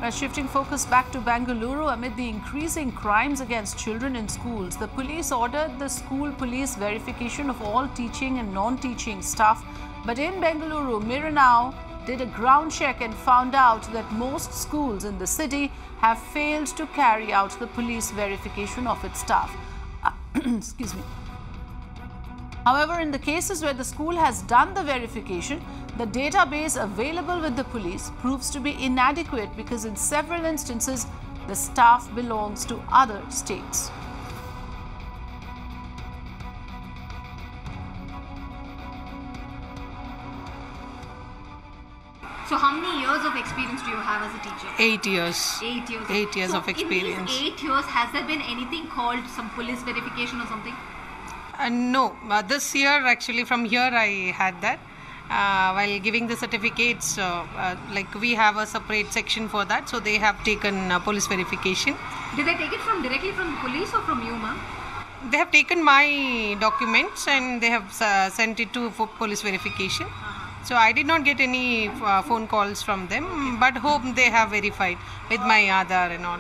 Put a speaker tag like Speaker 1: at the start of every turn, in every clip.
Speaker 1: Shifting focus back to Bengaluru, amid the increasing crimes against children in schools, the police ordered the school police verification of all teaching and non-teaching staff. But in Bengaluru, Mirror Now did a ground check and found out that most schools in the city have failed to carry out the police verification of its staff. Excuse me. However, in the cases where the school has done the verification, the database available with the police proves to be inadequate because in several instances, the staff belongs to other states.
Speaker 2: So how many years of experience do you have as a teacher?
Speaker 3: 8 years.
Speaker 2: 8 years.
Speaker 3: 8 years
Speaker 2: so
Speaker 3: of experience.
Speaker 2: In these 8 years, has there been anything called some police verification or something?
Speaker 3: No, this year actually from here I had that. While giving the certificates, like we have a separate section for that, so they have taken police verification.
Speaker 2: Did they take it directly from the police or from you, ma'am?
Speaker 3: They have taken my documents and they have sent it to for police verification. So I did not get any phone calls from them, but hope they have verified with my Aadhaar and all.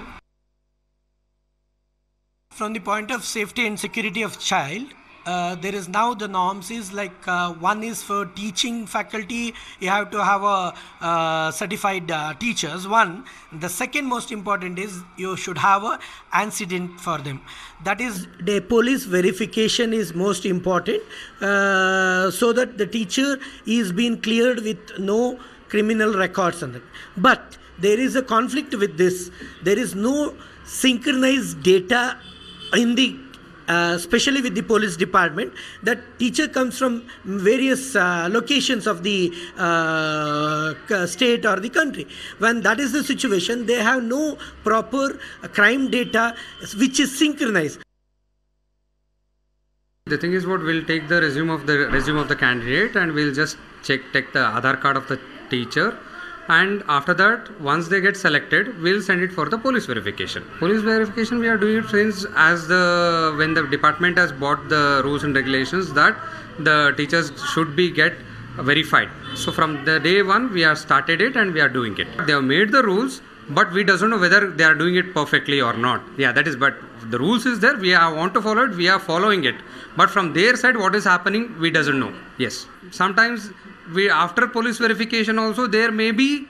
Speaker 4: From the point of safety and security of child, there is now the norms is like one is for teaching faculty, you have to have a certified teachers. One, the second most important is you should have a antecedent for them. That is the police verification is most important, so that the teacher is being cleared with no criminal records on it. But there is a conflict with this. There is no synchronized data in the especially with the police department, that teacher comes from various locations of the state or the country. When that is the situation, they have no proper crime data which is synchronized.
Speaker 5: The thing is, what we'll take the resume of the candidate and we'll just take the Aadhaar card of the teacher. And after that, once they get selected, we'll send it for the police verification. Police verification, we are doing it since when the department has bought the rules and regulations that the teachers should be get verified. So from the day one, we have started it and we are doing it. They have made the rules, but we doesn't know whether they are doing it perfectly or not. Yeah, that is, but the rules is there. We want to follow it. We are following it. But from their side, what is happening, we doesn't know. Yes, sometimes. After police verification also, there may be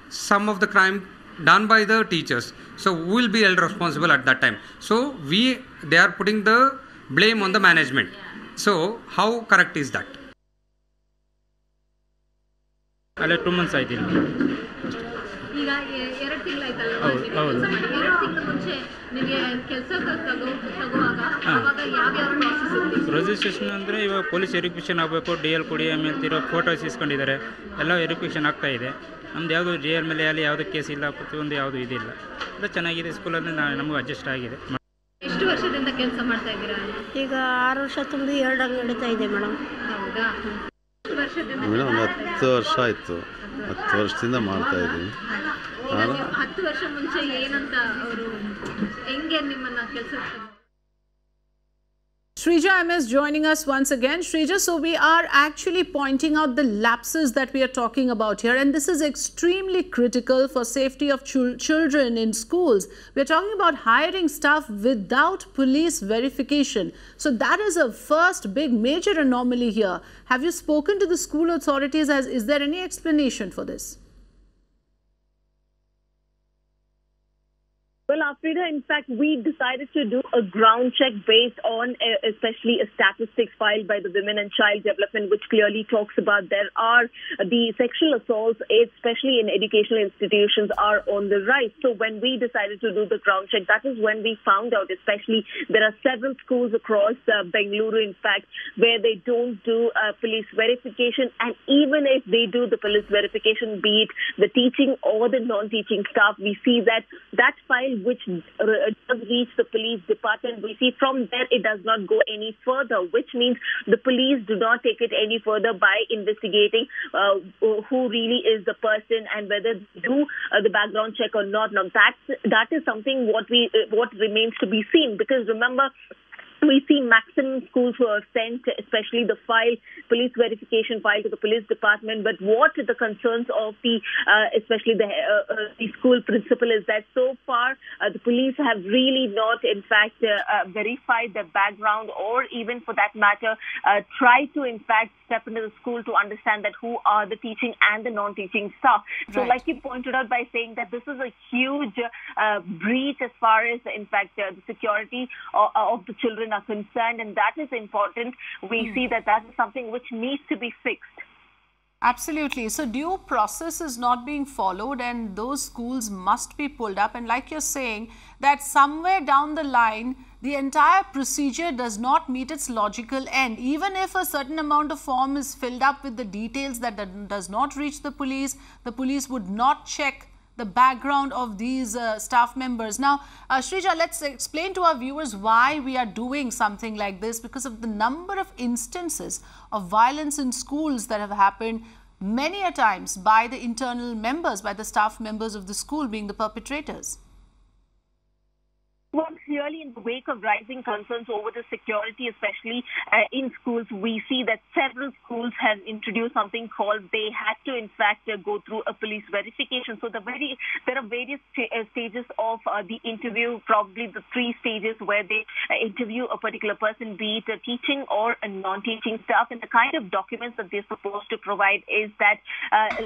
Speaker 5: some of the crime done by the teachers. So we will be held responsible at that time. So they are putting the blame on the management. So how correct is that?
Speaker 6: 2 months ಆಯ್ತು.
Speaker 2: ಈಗ 2 ತಿಂಗಳಾಯ್ತಲ್ಲ, ನಿಮಗೆ ಕೆಲಸ ತಗೋವಾಗ ಅವಾಗ ಯಾವ process ಇರುತ್ತೆ?
Speaker 6: Registration ಅಂದರೆ ಇವಾಗ ಪೊಲೀಸ್ ವೆರಿಫಿಕೇಷನ್ ಆಗಬೇಕು, DL ಕೊಡಿ, ಆಮೇಲೆ ಇರೋ ಫೋಟೋಸ್ ಇಸ್ಕೊಂಡಿದ್ದಾರೆ, ಎಲ್ಲ ವೆರಿಫಿಕೇಷನ್ ಆಗ್ತಾ ಇದೆ. ನಮ್ದು ಯಾವುದು DL ಮೇಲೆ ಅಲ್ಲಿ ಯಾವುದೇ ಕೇಸ್ ಇಲ್ಲ, ಪ್ರತಿಯೊಂದು ಯಾವುದು ಇದಿಲ್ಲ. ಎಲ್ಲ ಚೆನ್ನಾಗಿದೆ, ಸ್ಕೂಲಲ್ಲಿ ನಮಗೂ ಅಡ್ಜಸ್ಟ್ ಆಗಿದೆ.
Speaker 2: ಎಷ್ಟು ವರ್ಷದಿಂದ ಕೆಲಸ ಮಾಡ್ತಾ ಇದ್ದೀರಾ?
Speaker 7: ಈಗ 6 ವರ್ಷ ತುಂಬಿ 2 ಅಂಗಡಿ ನಡೀತಾ ಇದೆ ಮೇಡಮ್.
Speaker 2: ಹೌದಾ? ಎಷ್ಟು ವರ್ಷದಿಂದ?
Speaker 8: ಮೇಡಮ್ 10 ವರ್ಷ ಆಯಿತು. 10 ವರ್ಷದಿಂದ ಮಾಡ್ತಾ ಇದ್ದೀನಿ.
Speaker 2: 10 ವರ್ಷ ಮುಂಚೆ ಏನಂತ ಅವರು ಹೆಂಗೆ ನಿಮ್ಮನ್ನ ಕೆಲಸಕ್ಕೆ?
Speaker 1: Shrija MS joining us once again. Shrija, so we are actually pointing out the lapses that we are talking about here, and this is extremely critical for safety of children in schools. We are talking about hiring staff without police verification. So that is a first big major anomaly here. Have you spoken to the school authorities? Is there any explanation for this?
Speaker 9: Well, Afrida, in fact, we decided to do a ground check based on especially a statistics filed by the Women and Child Development, which clearly talks about there are the sexual assaults, especially in educational institutions, are on the rise. So when we decided to do the ground check, that is when we found out, especially there are several schools across Bengaluru, in fact, where they don't do police verification. And even if they do the police verification, be it the teaching or the non-teaching staff, we see that file which does reach the police department, we see from there it does not go any further, which means the police do not take it any further by investigating who really is the person and whether they do the background check or not. Now that is something what remains to be seen, because remember, We see maximum schools who are sent, especially the police verification file to the police department. But what the concerns of especially the school principal is that so far the police have really not, in fact, verified their background, or even for that matter, try to, in fact, step into the school to understand that who are the teaching and the non-teaching staff. So like you pointed out by saying that this is a huge breach as far as, in fact, the security of the children are concerned, and that is important. We see that is something which needs to be fixed.
Speaker 1: Absolutely. So due process is not being followed, and those schools must be pulled up. And like you're saying, that somewhere down the line, the entire procedure does not meet its logical end. Even if a certain amount of form is filled up with the details that does not reach the police would not check the background of these staff members. Now, Shrija, let's explain to our viewers why we are doing something like this, because of the number of instances of violence in schools that have happened many a times by the internal members, by the staff members of the school being the perpetrators.
Speaker 9: Well, clearly in the wake of rising concerns over the security, especially in schools, we see that several schools have introduced something called, they had to, in fact, go through a police verification. So there are various stages of the interview, probably the 3 stages where they interview a particular person, be it a teaching or a non-teaching staff. And the kind of documents that they're supposed to provide is that,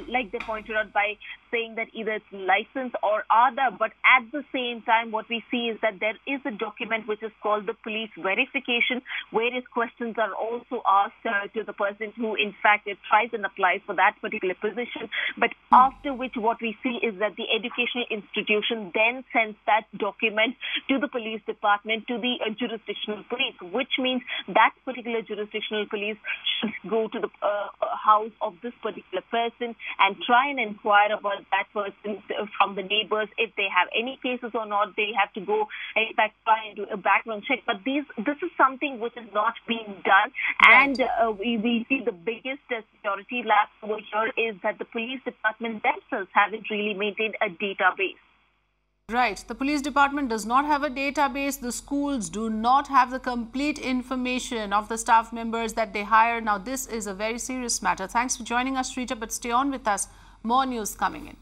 Speaker 9: like they pointed out by saying that either it's license or other, but at the same time, what we see is that there is a document which is called the police verification, whereas questions are also asked to the person who, in fact, tries and applies for that particular position. But after which, what we see is that the educational institution then sends that document to the police department, to the jurisdictional police, which means that particular jurisdictional police should go to the house of this particular person and try and inquire about that person from the neighbors. If they have any cases or not, they have to go, in fact, try and do a background check. But this is something which is not being done. And we see the biggest security lapse over here is that the police department themselves haven't really maintained a database.
Speaker 1: Right. The police department does not have a database. The schools do not have the complete information of the staff members that they hire. Now, this is a very serious matter. Thanks for joining us, Shrija, but stay on with us. More news coming in.